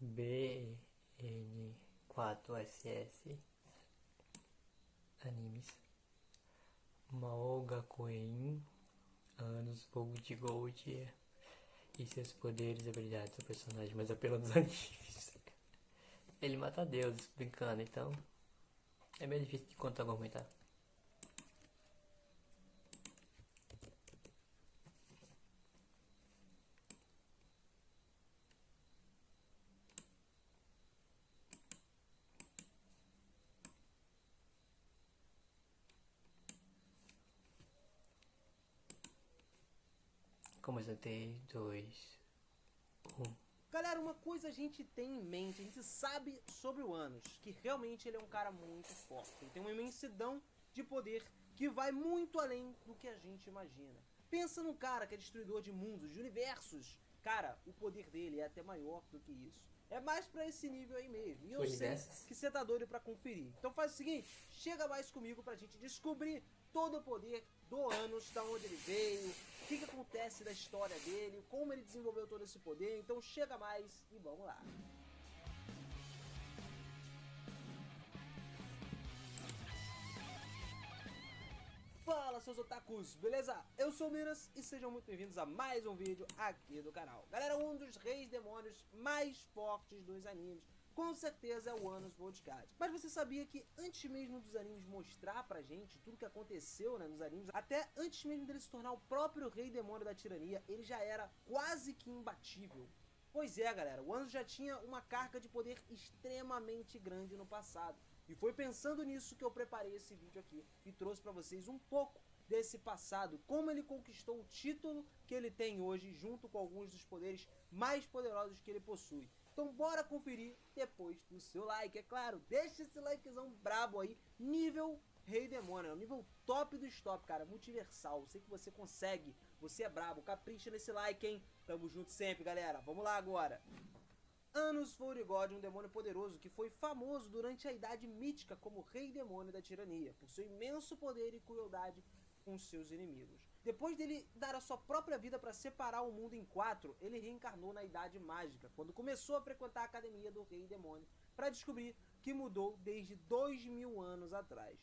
BN4SS Animes Mao Gakuen Anos Fogo de Gold e seus poderes e habilidades do personagem mais apelão dos animes. Ele mata deuses brincando, então é meio difícil de contar argumentar. Como eu tentei, 2, 1. Galera, uma coisa a gente tem em mente, a gente sabe sobre o Anos, que realmente ele é um cara muito forte. Ele tem uma imensidão de poder que vai muito além do que a gente imagina. Pensa num cara que é destruidor de mundos, de universos. Cara, o poder dele é até maior do que isso. É mais pra esse nível aí mesmo. E eu sei que você tá doido pra conferir. Então faz o seguinte, chega mais comigo pra gente descobrir todo o poder do Anos, da onde ele veio, o que acontece da história dele, como ele desenvolveu todo esse poder. Então chega mais e vamos lá. Fala, seus otakus, beleza? Eu sou o Miras e sejam muito bem-vindos a mais um vídeo aqui do canal. Galera, um dos reis demônios mais fortes dos animes com certeza é o Anos Vodcad. Mas você sabia que antes mesmo dos animes mostrar pra gente tudo que aconteceu, né, nos animes, até antes mesmo dele se tornar o próprio rei demônio da tirania, ele já era quase que imbatível? Pois é, galera, o Anos já tinha uma carga de poder extremamente grande no passado. E foi pensando nisso que eu preparei esse vídeo aqui e trouxe pra vocês um pouco desse passado, como ele conquistou o título que ele tem hoje, junto com alguns dos poderes mais poderosos que ele possui. Então bora conferir depois do seu like, é claro. Deixa esse likezão brabo aí, nível Rei Demônio, é o nível top dos top, cara, multiversal. Eu sei que você consegue, você é brabo, capricha nesse like, hein? Tamo junto sempre, galera. Vamos lá agora. Anos Vorigod, um demônio poderoso que foi famoso durante a Idade Mítica como Rei Demônio da Tirania, por seu imenso poder e crueldade com seus inimigos. Depois dele dar a sua própria vida para separar o mundo em quatro, ele reencarnou na Idade Mágica, quando começou a frequentar a Academia do Rei Demônio, para descobrir que mudou desde 2000 anos atrás.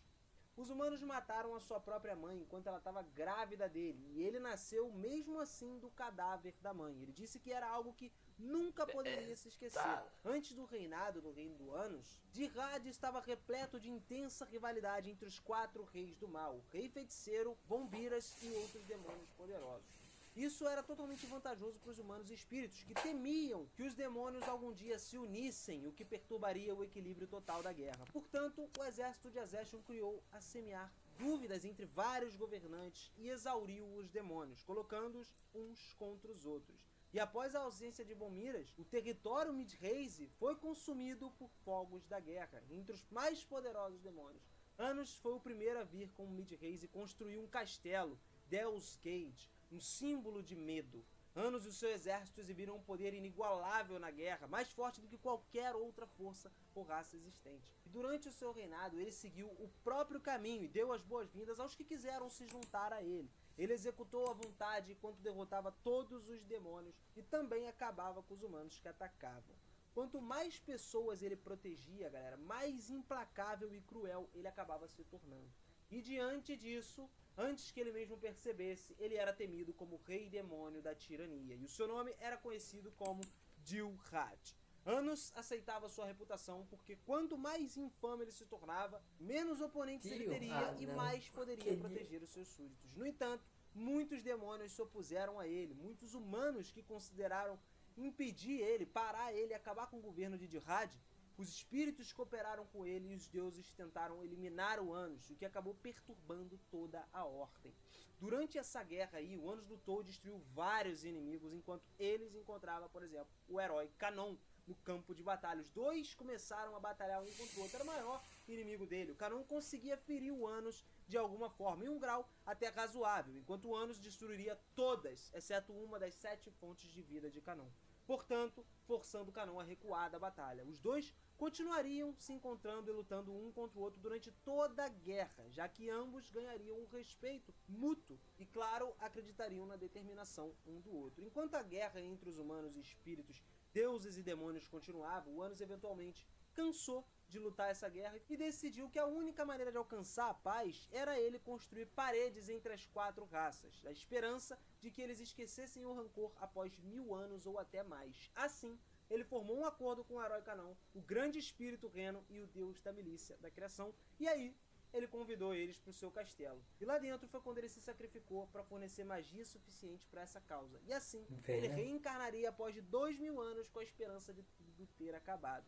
Os humanos mataram a sua própria mãe enquanto ela estava grávida dele, e ele nasceu mesmo assim do cadáver da mãe. Ele disse que era algo que nunca poderia se esquecer. Antes do reinado do Reino do Anos, Jihad estava repleto de intensa rivalidade entre os quatro reis do mal, o Rei Feiticeiro, Bombiras e outros demônios poderosos. Isso era totalmente vantajoso para os humanos e espíritos, que temiam que os demônios algum dia se unissem, o que perturbaria o equilíbrio total da guerra. Portanto, o exército de Azeshon criou a semear dúvidas entre vários governantes e exauriu os demônios, colocando-os uns contra os outros. E após a ausência de Bombiras, o território Midhaze foi consumido por fogos da guerra entre os mais poderosos demônios. Anos foi o primeiro a vir com Midhaze e construiu um castelo, Deus Cage, um símbolo de medo. Anos e o seu exército exibiram um poder inigualável na guerra, mais forte do que qualquer outra força ou raça existente. E durante o seu reinado, ele seguiu o próprio caminho e deu as boas-vindas aos que quiseram se juntar a ele. Ele executou a vontade enquanto derrotava todos os demônios e também acabava com os humanos que atacavam. Quanto mais pessoas ele protegia, galera, mais implacável e cruel ele acabava se tornando. E diante disso, antes que ele mesmo percebesse, ele era temido como Rei Demônio da Tirania, e o seu nome era conhecido como Jihad. Anos aceitava sua reputação porque quanto mais infame ele se tornava, menos oponentes ele teria e mais poderia proteger os seus súditos. No entanto, muitos demônios se opuseram a ele, muitos humanos que consideraram impedir ele, parar ele e acabar com o governo de Jihad. Os espíritos cooperaram com ele e os deuses tentaram eliminar o Anos, o que acabou perturbando toda a ordem. Durante essa guerra aí, o Anos lutou e destruiu vários inimigos, enquanto eles encontravam, por exemplo, o herói Canon no campo de batalha. Os dois começaram a batalhar um contra o outro, era o maior inimigo dele. O Canon conseguia ferir o Anos de alguma forma, em um grau até razoável, enquanto o Anos destruiria todas, exceto uma das 7 fontes de vida de Canon. Portanto, forçando o Canon a recuar da batalha. Os dois continuariam se encontrando e lutando um contra o outro durante toda a guerra, já que ambos ganhariam um respeito mútuo e, claro, acreditariam na determinação um do outro. Enquanto a guerra entre os humanos e espíritos deuses e demônios continuavam, o Anos eventualmente cansou de lutar essa guerra e decidiu que a única maneira de alcançar a paz era ele construir paredes entre as 4 raças, a esperança de que eles esquecessem o rancor após 1000 anos ou até mais. Assim, ele formou um acordo com o herói Canão, o grande espírito Reno e o deus da milícia da criação, e aí ele convidou eles para o seu castelo. E lá dentro foi quando ele se sacrificou para fornecer magia suficiente para essa causa. E assim, ele reencarnaria após de 2000 anos com a esperança de tudo ter acabado.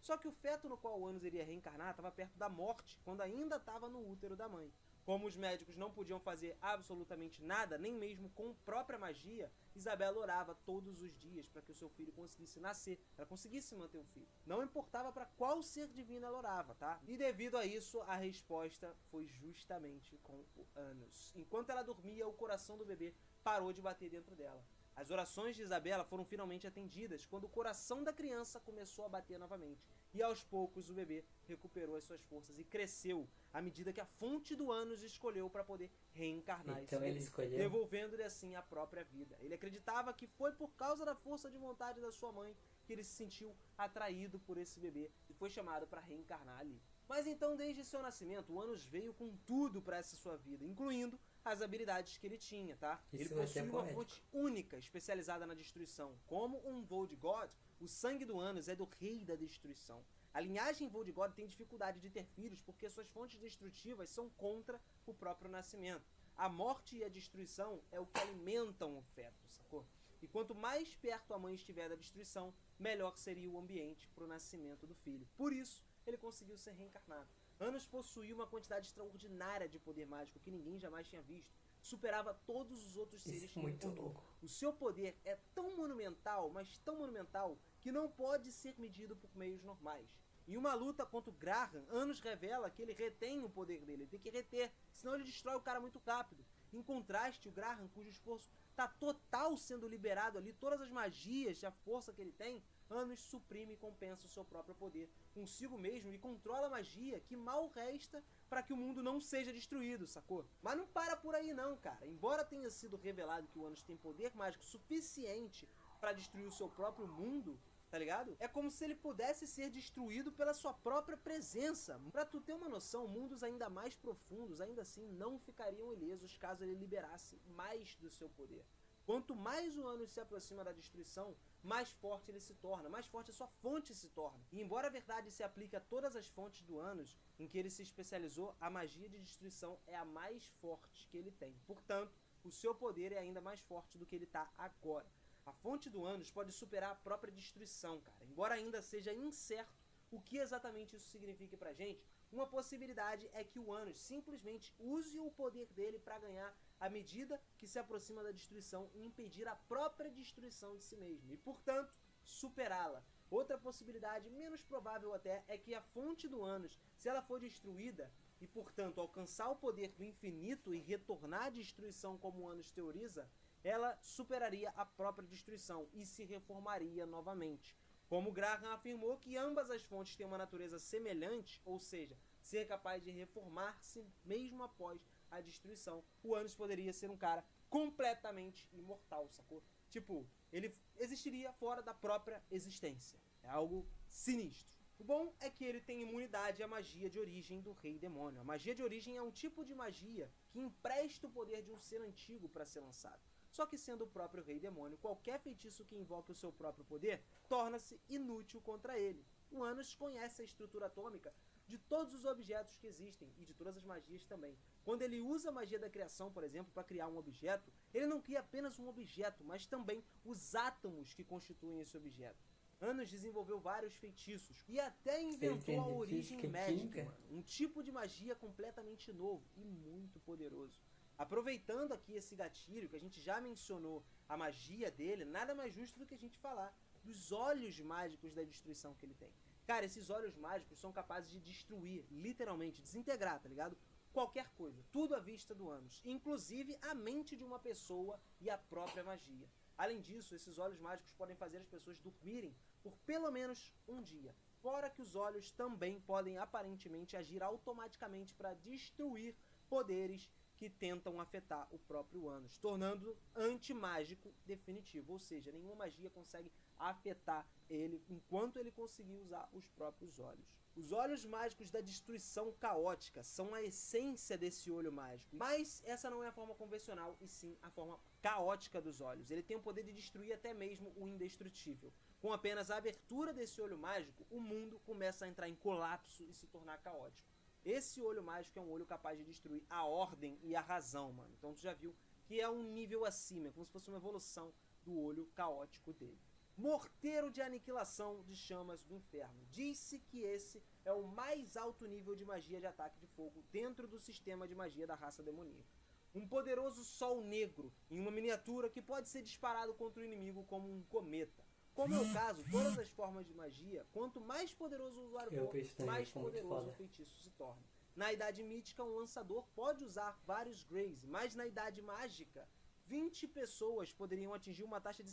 Só que o feto no qual o Anos iria reencarnar estava perto da morte, quando ainda estava no útero da mãe. Como os médicos não podiam fazer absolutamente nada, nem mesmo com própria magia, Isabela orava todos os dias para que o seu filho conseguisse nascer, ela conseguisse manter o filho. Não importava para qual ser divino ela orava, tá? E devido a isso, a resposta foi justamente com o Anos. Enquanto ela dormia, o coração do bebê parou de bater dentro dela. As orações de Isabela foram finalmente atendidas quando o coração da criança começou a bater novamente. E aos poucos o bebê recuperou as suas forças e cresceu à medida que a fonte do Anos escolheu para poder reencarnar Então esse ele bebê, escolheu? devolvendo-lhe assim a própria vida. Ele acreditava que foi por causa da força de vontade da sua mãe que ele se sentiu atraído por esse bebê e foi chamado para reencarnar ali. Mas então, desde seu nascimento, o Anos veio com tudo para essa sua vida, incluindo as habilidades que ele tinha, tá? Ele possui uma fonte única, especializada na destruição. Como um Void God, o sangue do Anos é do rei da destruição. A linhagem Void God tem dificuldade de ter filhos porque suas fontes destrutivas são contra o próprio nascimento. A morte e a destruição é o que alimentam o feto, sacou? E quanto mais perto a mãe estiver da destruição, melhor seria o ambiente para o nascimento do filho. Por isso, ele conseguiu ser reencarnado. Anos possuía uma quantidade extraordinária de poder mágico que ninguém jamais tinha visto. Superava todos os outros seres que muito encontrou. louco. O seu poder é tão monumental, mas tão monumental, que não pode ser medido por meios normais. Em uma luta contra o Graham, Anos revela que ele retém o poder dele. Ele tem que reter, senão ele destrói o cara muito rápido. Em contraste, o Graham, cujo esforço está total sendo liberado ali, todas as magias e a força que ele tem, Anos suprime e compensa o seu próprio poder consigo mesmo e controla a magia que mal resta para que o mundo não seja destruído, sacou? Mas não para por aí não, cara. Embora tenha sido revelado que o Anos tem poder mágico suficiente para destruir o seu próprio mundo, tá ligado? É como se ele pudesse ser destruído pela sua própria presença. Pra tu ter uma noção, mundos ainda mais profundos, ainda assim, não ficariam ilesos caso ele liberasse mais do seu poder. Quanto mais o Anos se aproxima da destruição, mais forte ele se torna, mais forte a sua fonte se torna. E embora a verdade se aplique a todas as fontes do Anos em que ele se especializou, a magia de destruição é a mais forte que ele tem. Portanto, o seu poder é ainda mais forte do que ele está agora. A fonte do Anos pode superar a própria destruição, cara. Embora ainda seja incerto o que exatamente isso significa pra gente, uma possibilidade é que o Anos simplesmente use o poder dele para ganhar à medida que se aproxima da destruição e impedir a própria destruição de si mesmo e, portanto, superá-la. Outra possibilidade, menos provável até, é que a fonte do Anos, se ela for destruída e, portanto, alcançar o poder do infinito e retornar à destruição como o Anos teoriza, ela superaria a própria destruição e se reformaria novamente. Como Graham afirmou que ambas as fontes têm uma natureza semelhante, ou seja, ser capaz de reformar-se mesmo após a destruição, o Anos poderia ser um cara completamente imortal, sacou? Tipo, ele existiria fora da própria existência. É algo sinistro. O bom é que ele tem imunidade à magia de origem do Rei Demônio. A magia de origem é um tipo de magia que empresta o poder de um ser antigo para ser lançado. Só que sendo o próprio Rei Demônio, qualquer feitiço que invoque o seu próprio poder torna-se inútil contra ele. O Anos conhece a estrutura atômica de todos os objetos que existem e de todas as magias também. Quando ele usa a magia da criação, por exemplo, para criar um objeto, ele não cria apenas um objeto, mas também os átomos que constituem esse objeto. Anos desenvolveu vários feitiços e até inventou a origem Magic, um tipo de magia completamente novo e muito poderoso. Aproveitando aqui esse gatilho que a gente já mencionou, a magia dele, nada mais justo do que a gente falar dos olhos mágicos da destruição que ele tem. Cara, esses olhos mágicos são capazes de destruir, literalmente, desintegrar, tá ligado? Qualquer coisa, tudo à vista do Anos, inclusive a mente de uma pessoa e a própria magia. Além disso, esses olhos mágicos podem fazer as pessoas dormirem por pelo menos um dia. Fora que os olhos também podem aparentemente agir automaticamente para destruir poderes que tentam afetar o próprio Anos, tornando anti-mágico definitivo, ou seja, nenhuma magia consegue afetar ele enquanto ele conseguir usar os próprios olhos. Os olhos mágicos da destruição caótica são a essência desse olho mágico, mas essa não é a forma convencional, e sim a forma caótica dos olhos. Ele tem o poder de destruir até mesmo o indestrutível. Com apenas a abertura desse olho mágico, o mundo começa a entrar em colapso e se tornar caótico. Esse olho mágico é um olho capaz de destruir a ordem e a razão, mano. Então tu já viu que é um nível acima, como se fosse uma evolução do olho caótico dele. Morteiro de aniquilação de chamas do inferno. Disse que esse é o mais alto nível de magia de ataque de fogo dentro do sistema de magia da raça demoníaca. Um poderoso sol negro em uma miniatura que pode ser disparado contra o inimigo como um cometa. Como é o caso, todas as formas de magia, quanto mais poderoso o usuário for, mais poderoso o feitiço se torna. Na Idade Mítica, um lançador pode usar vários Graze, mas na Idade Mágica, 20 pessoas poderiam atingir uma taxa de,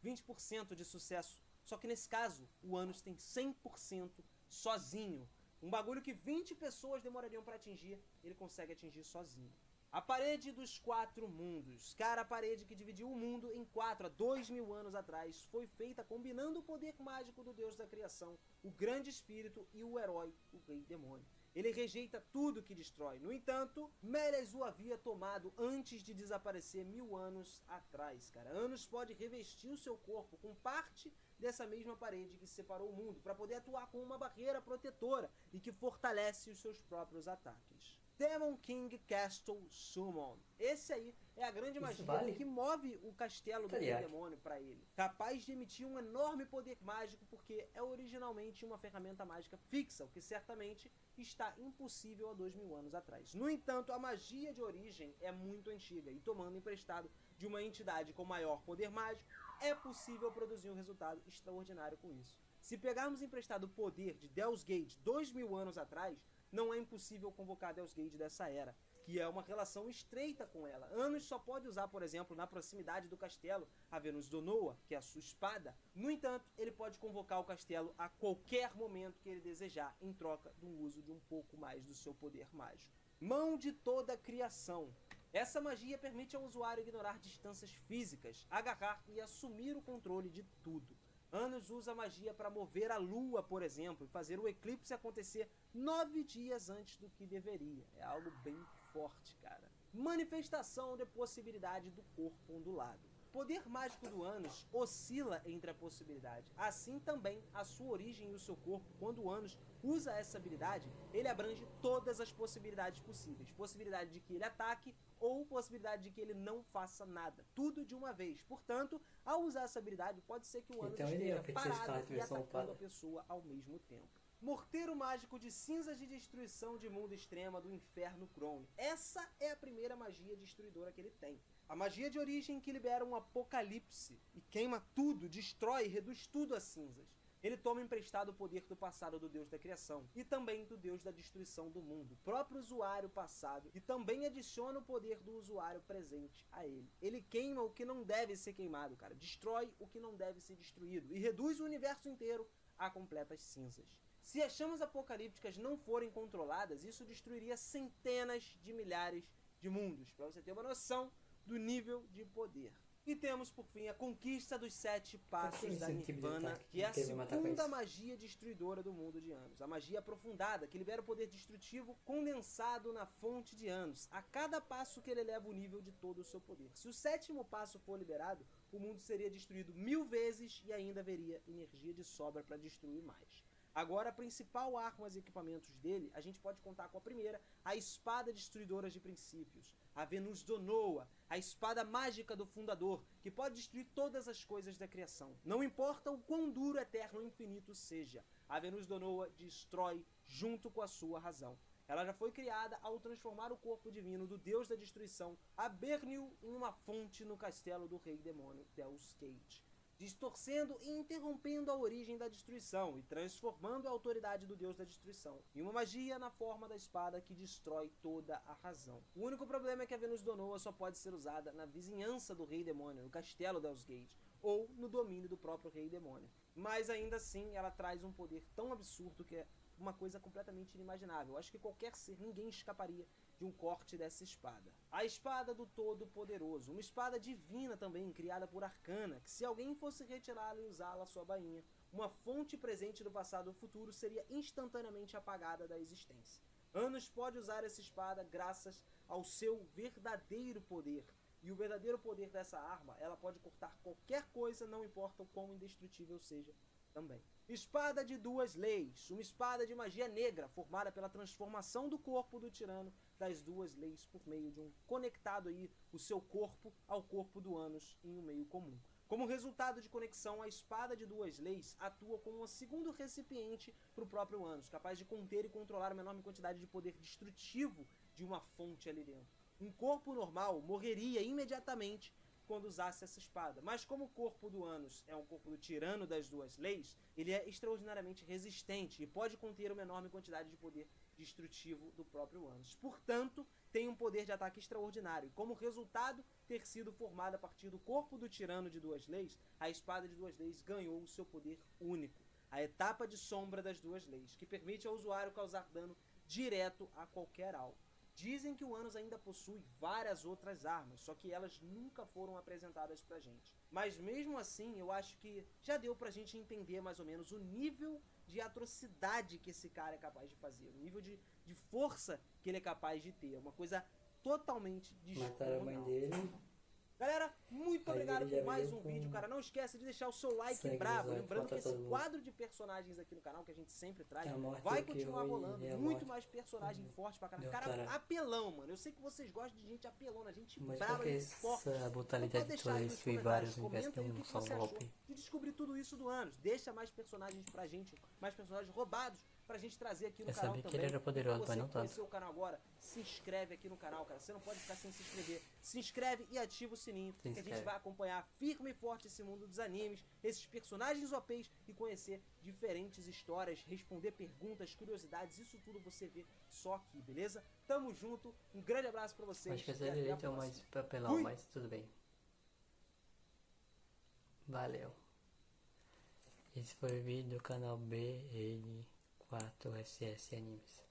20% de sucesso. Só que nesse caso, o Anos tem 100% sozinho. Um bagulho que 20 pessoas demorariam para atingir, ele consegue atingir sozinho. A parede dos 4 mundos. Cara, a parede que dividiu o mundo em 4 há 2000 anos atrás foi feita combinando o poder mágico do Deus da criação, o grande espírito e o herói, o rei demônio. Ele rejeita tudo que destrói. No entanto, Meleys o havia tomado antes de desaparecer 1000 anos atrás, cara. Anos pode revestir o seu corpo com parte dessa mesma parede que separou o mundo, para poder atuar como uma barreira protetora e que fortalece os seus próprios ataques. Demon King Castle Summon. Esse aí é a grande magia que move o castelo do demônio para ele. Capaz de emitir um enorme poder mágico, porque é originalmente uma ferramenta mágica fixa, o que certamente está impossível há 2000 anos atrás. No entanto, a magia de origem é muito antiga, e tomando emprestado de uma entidade com maior poder mágico, é possível produzir um resultado extraordinário com isso. Se pegarmos emprestado o poder de Deus Gate 2000 anos atrás, não é impossível convocar Deus Gate dessa era, que é uma relação estreita com ela. Anos só pode usar, por exemplo, na proximidade do castelo, a Venus Donoa, que é a sua espada. No entanto, ele pode convocar o castelo a qualquer momento que ele desejar, em troca do uso de um pouco mais do seu poder mágico. Mão de toda a criação. Essa magia permite ao usuário ignorar distâncias físicas, agarrar e assumir o controle de tudo. Anos usa magia para mover a lua, por exemplo, e fazer o eclipse acontecer 9 dias antes do que deveria. É algo bem forte, cara. Manifestação de possibilidade do corpo ondulado. O poder mágico do Anos oscila entre a possibilidade. Assim também a sua origem e o seu corpo, quando o Anos usa essa habilidade, ele abrange todas as possibilidades possíveis. Possibilidade de que ele ataque ou possibilidade de que ele não faça nada. Tudo de uma vez. Portanto, ao usar essa habilidade, pode ser que o Anos esteja parado e atacando a pessoa ao mesmo tempo. Morteiro mágico de cinzas de destruição de mundo extrema do inferno Crone. Essa é a primeira magia destruidora que ele tem. A magia de origem que libera um apocalipse e queima tudo, destrói e reduz tudo a cinzas. Ele toma emprestado o poder do passado do Deus da criação e também do Deus da destruição do mundo, o próprio usuário passado, e também adiciona o poder do usuário presente a ele. Ele queima o que não deve ser queimado, cara, destrói o que não deve ser destruído e reduz o universo inteiro a completas cinzas. Se as chamas apocalípticas não forem controladas, isso destruiria centenas de milhares de mundos, para você ter uma noção do nível de poder. E temos, por fim, a conquista dos 7 passos da Nirvana, que é a segunda magia destruidora do mundo de Anos. A magia aprofundada, que libera o poder destrutivo condensado na fonte de Anos. A cada passo que ele eleva o nível de todo o seu poder. Se o 7º passo for liberado, o mundo seria destruído 1000 vezes e ainda haveria energia de sobra para destruir mais. Agora, a principal arma e equipamentos dele, a gente pode contar com a primeira, a espada destruidora de princípios, a Venus Donoa, a espada mágica do fundador, que pode destruir todas as coisas da criação. Não importa o quão duro, eterno ou infinito seja, a Venus Donoa destrói junto com a sua razão. Ela já foi criada ao transformar o corpo divino do Deus da destruição, Aberniu, em uma fonte no castelo do rei demônio Deus Gate, distorcendo e interrompendo a origem da destruição e transformando a autoridade do Deus da destruição em uma magia na forma da espada que destrói toda a razão. O único problema é que a Venus Donoa só pode ser usada na vizinhança do Rei Demônio, no castelo Deus Gate, ou no domínio do próprio Rei Demônio. Mas ainda assim ela traz um poder tão absurdo que é uma coisa completamente inimaginável. Eu acho que qualquer ser, ninguém escaparia de um corte dessa espada. A espada do Todo-Poderoso, uma espada divina também, criada por Arcana, que se alguém fosse retirá-la e usá-la à sua bainha, uma fonte presente do passado ou futuro seria instantaneamente apagada da existência. Anos pode usar essa espada graças ao seu verdadeiro poder. E o verdadeiro poder dessa arma, ela pode cortar qualquer coisa, não importa o quão indestrutível seja também. Espada de duas leis, uma espada de magia negra, formada pela transformação do corpo do tirano das duas leis por meio de um conectado aí o seu corpo ao corpo do Anos em um meio comum. Como resultado de conexão, a espada de duas leis atua como um segundo recipiente para o próprio Anos, capaz de conter e controlar uma enorme quantidade de poder destrutivo de uma fonte ali dentro. Um corpo normal morreria imediatamente quando usasse essa espada, mas como o corpo do Anos é um corpo do tirano das duas leis, ele é extraordinariamente resistente e pode conter uma enorme quantidade de poder destrutivo do próprio Anos. Portanto, tem um poder de ataque extraordinário, e como resultado ter sido formada a partir do corpo do tirano de duas leis, a espada de duas leis ganhou o seu poder único, a etapa de sombra das duas leis, que permite ao usuário causar dano direto a qualquer alvo. Dizem que o Anos ainda possui várias outras armas, só que elas nunca foram apresentadas pra gente. Mas mesmo assim, eu acho que já deu pra gente entender mais ou menos o nível de atrocidade que esse cara é capaz de fazer, o nível de força que ele é capaz de ter. Uma coisa totalmente Mataram a mãe descomunal. dele. Galera, muito Aí obrigado ele já por mais veio um com vídeo, cara. Não esquece de deixar o seu like sangue brabo. nos olhos, Lembrando que mata esse todo mundo. quadro de personagens aqui no canal, que a gente sempre traz, A morte vai aqui continuar hoje rolando. é a Muito morte mais personagem forte pra caralho. de um Cara, cara. apelão, mano. Eu sei que vocês gostam de gente apelona, gente Mas braba, porque gente forte. essa Então brutalidade pode de deixar toda aí isso nos foi comentários. vários universos Comenta de aí o um que só você achou golpe. de descobrir tudo isso do Anos. Deixa mais personagens pra gente, mais personagens roubados pra gente trazer aqui no Eu canal sabia que também. ele era poderoso, E pra mas você não que tanto. conheceu o canal agora, se inscreve aqui no canal, cara. Você não pode ficar sem se inscrever. Se inscreve e ativa o sininho, que a gente inscreve. vai acompanhar firme e forte esse mundo dos animes, esses personagens OPs e conhecer diferentes histórias, responder perguntas, curiosidades, isso tudo você vê só aqui, beleza? Tamo junto, um grande abraço pra vocês. Acho que e essa até a direita é o próxima. mais papelão, Fui. mas tudo bem. Valeu. Esse foi o vídeo do canal BN4SS Animes.